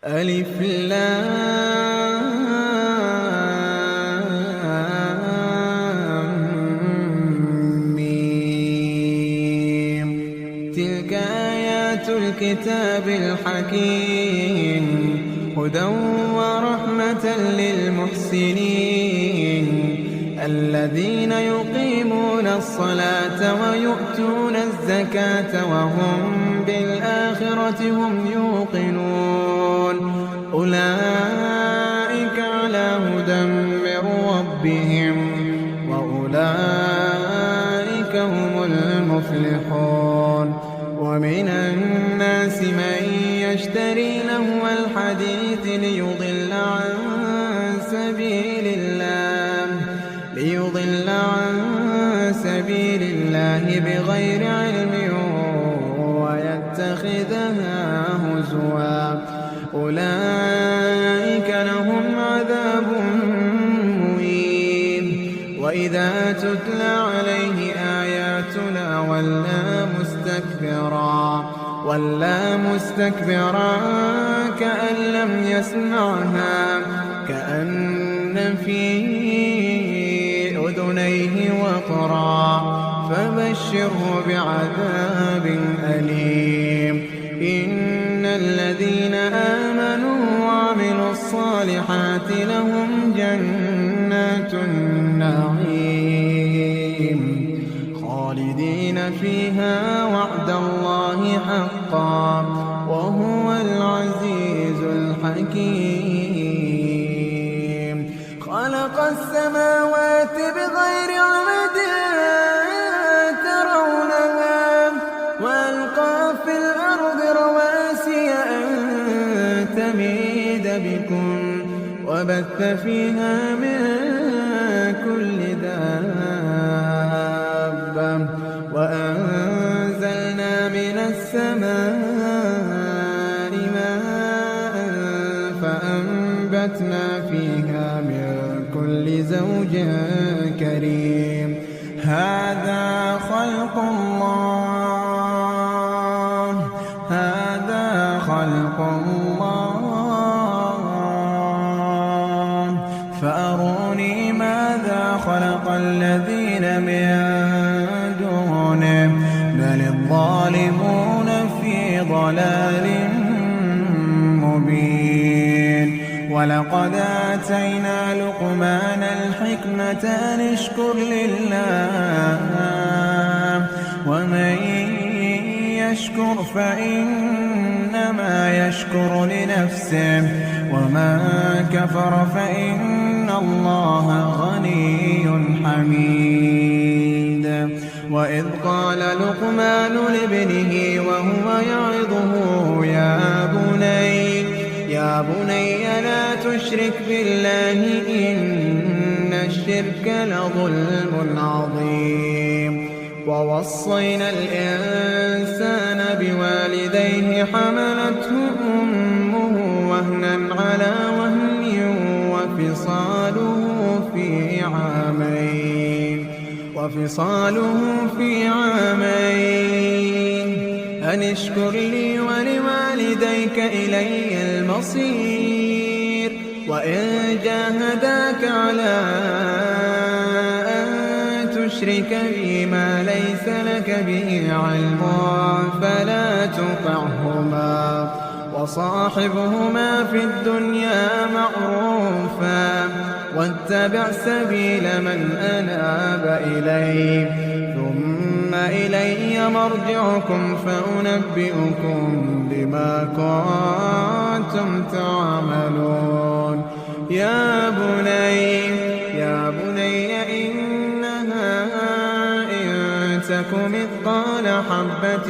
ألف لام ميم. تلك آيات الكتاب الحكيم هدى ورحمة للمحسنين الذين يقيمون الصلاة ويؤتون الزكاة وهم بالآخرة هم يوقنون أولئك على هدى من ربهم وأولئك هم المفلحون. ومن الناس من يشتري لهو الحديث ليضل عن سبيل الله بغير علم ويتخذها هزوا أولئك لهم عذاب مهين. وإذا تتلى عليه آياتنا ولى مستكبرا كأن لم يسمعها كأن في أذنيه وقرا فبشره بعذاب أليم. إن الذين آمنوا وعملوا الصالحات لهم جنات النعيم خالدين فيها وعد الله حقا وهو العزيز الحكيم. خلق السماوات بغير عمد ترونها وألقى في الأرض رواسي أن تميد بكم وبث فيها من كل دابة وأنزلنا من السماء ماء فأنبتنا فيها من كل زوج كريم. هذا خلق الله فأروني ماذا خلق الذين من دونه بل الظالمون في ضلال مبين. ولقد آتينا لقمان الحكمة أن اشكر لله ومن يشكر فإنما يشكر لنفسه ومن كفر فإن الله غني حميد. وإذ قال لقمان لابنه وهو يعظه يا بني لا تشرك بالله إن الشرك لظلم عظيم. ووصينا الإنسان بوالديه حملته أمه وهنا على وهن وفصاله في عامين أن اشكر لي ولوالديك إلي المصير. وإن جاهداك على أن تشرك بي ما ليس لك به علم فلا تطعهما وصاحبهما في الدنيا معروفا واتبع سبيل من أناب إلي ثم إلي مرجعكم فأنبئكم بما كنتم تعملون. يا بني إنها إن تك مثقال حبة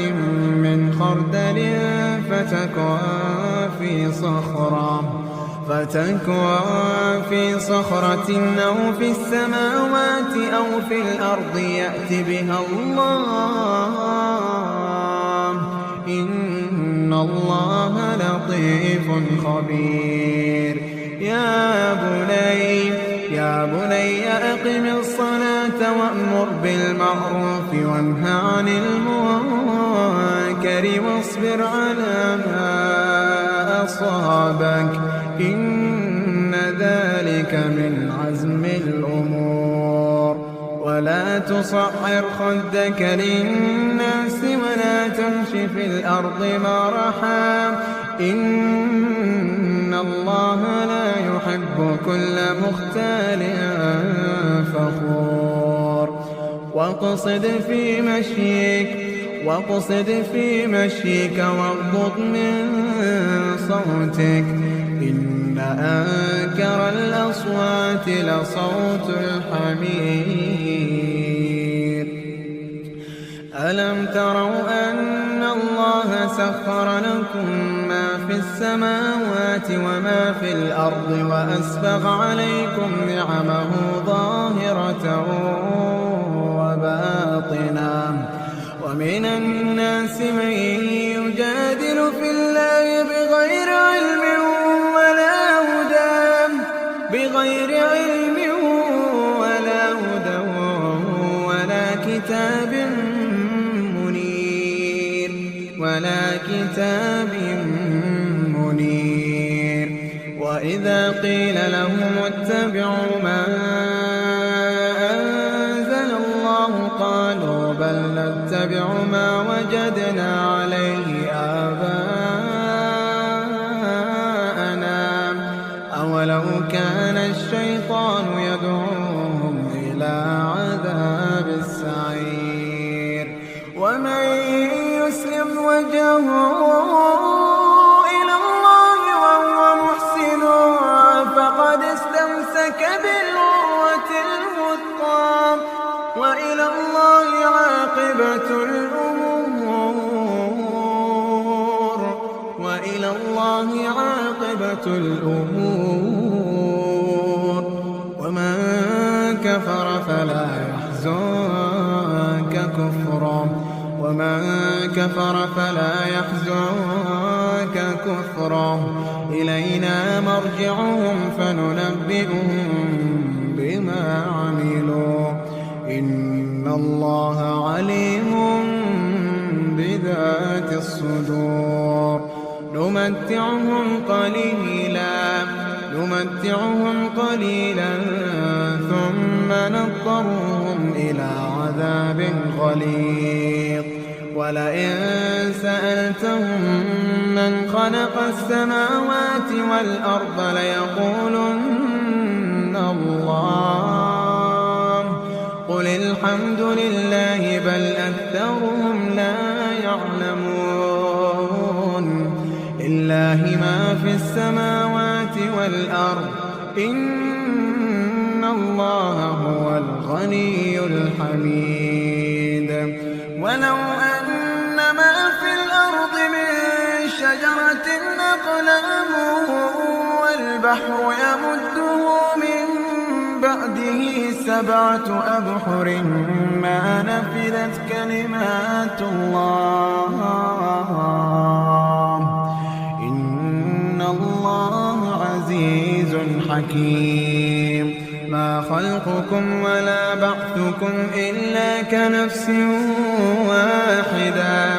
من خردل فتكن في صخرة أو في السماوات أو في الأرض يأت بها الله إن الله لطيف خبير. يا بني أقم الصلاة وأمر بالمعروف وانه عن المنكر واصبر على ما أصابك إن ذلك من عزم الأمور ولا تصعر خدك للناس ولا تمش في الأرض مرحا إن الله لا يحب كل مختال فخور واقصد في مشيك واغضض من صوتك إن أنكر الأصوات لصوت الحمير ألم تروا أن الله سخر لكم ما في السماوات وما في الأرض وأسبغ عليكم نعمه ظاهرة وباطنة ومن الناس من يجادل في الله بغير علم ولا هدى ولا كتاب منير وإذا قيل لهم اتبعوا ما أنزل الله قالوا بل نتبع ما وجدنا عليه آباءنا أولو كان الشيطان يدعوهم إلى عذاب السعير ومن يسلم وجهه إلى الله وهو محسن فقد استمسك بالعروة الوثقى وإلى الله عاقبة الأمور ومن كفر فلا يحزنك كفره إلينا مرجعهم فننبئهم بما عملوا إن الله عليم بذات الصدور نمتعهم قليلا ثم نضطرهم إلى عذاب غليظ ولئن سألتهم من خلق السماوات والأرض ليقولن الله قل الحمد لله بل أكثرهم لا يعلمون لله ما في السماوات والأرض إن الله هو الغني الحميد ولو أن ما في الأرض من شجرة أقلام والبحر يمده من بعده 7 أبحر ما نفذت كلمات الله إن الله عزيز حكيم ما خلقكم ولا بعثكم إلا كنفس واحدة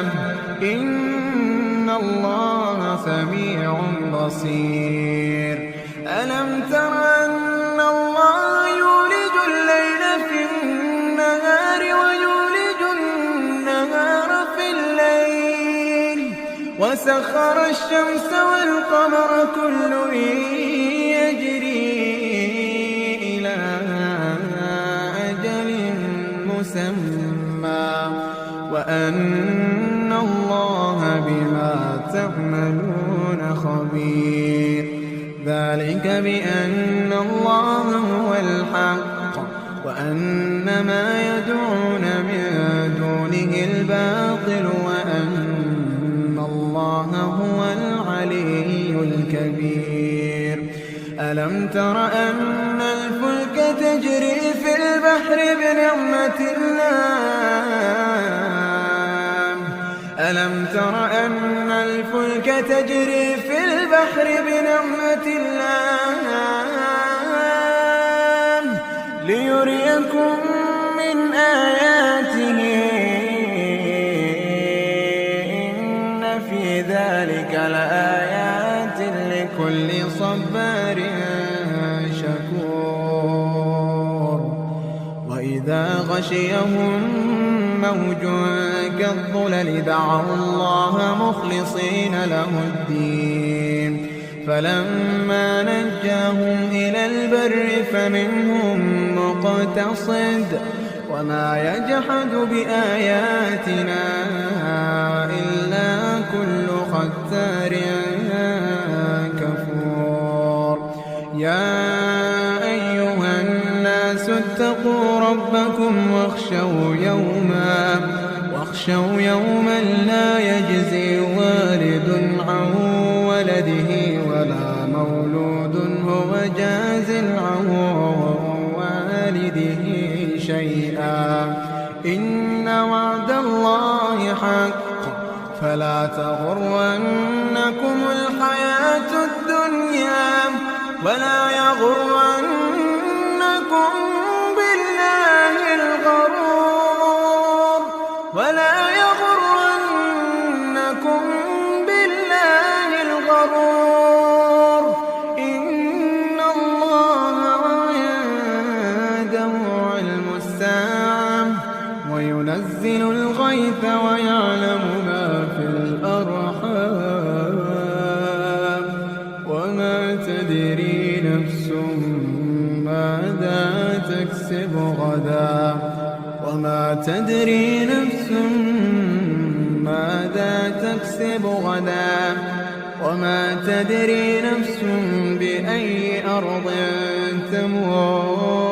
إن الله سميع بصير ألم تر أن الله يولج الليل في النهار ويولج النهار في الليل وسخر الشمس والقمر كل يجري إلى أجل مسمى وأن الله بما تعملون خبير ذلك بأن الله هو الحق وأن ما يدعون من دونه الباطل وأن الله هو العلي الكبير ألم تر أن الفلك تجري في البحر بنعمة الله ليريكم من آياته إن في ذلك لآيات كل صبار شكور وإذا غشيهم موج كالظلل دعوا الله مخلصين له الدين فلما نجاهم إلى البر فمنهم مقتصد وما يجحد بآياتنا إلا كل ختار كفور يا أيها الناس اتقوا ربكم واخشوا يوما لا يجزي والد عن ولده ولا مولود هو جاز عن والده شيئا إن وعد الله حق فلا تغرنكم الحياة الدنيا ولا يغرنكم بالله الغرور إن الله عنده علم الساعة وينزل الغيث ويعلم ما في الأرحام وما تدري نفس ماذا تكسب غدا وما تدري نفس ماذا تكسب غدا وما تدري نفس بأي أرض تموت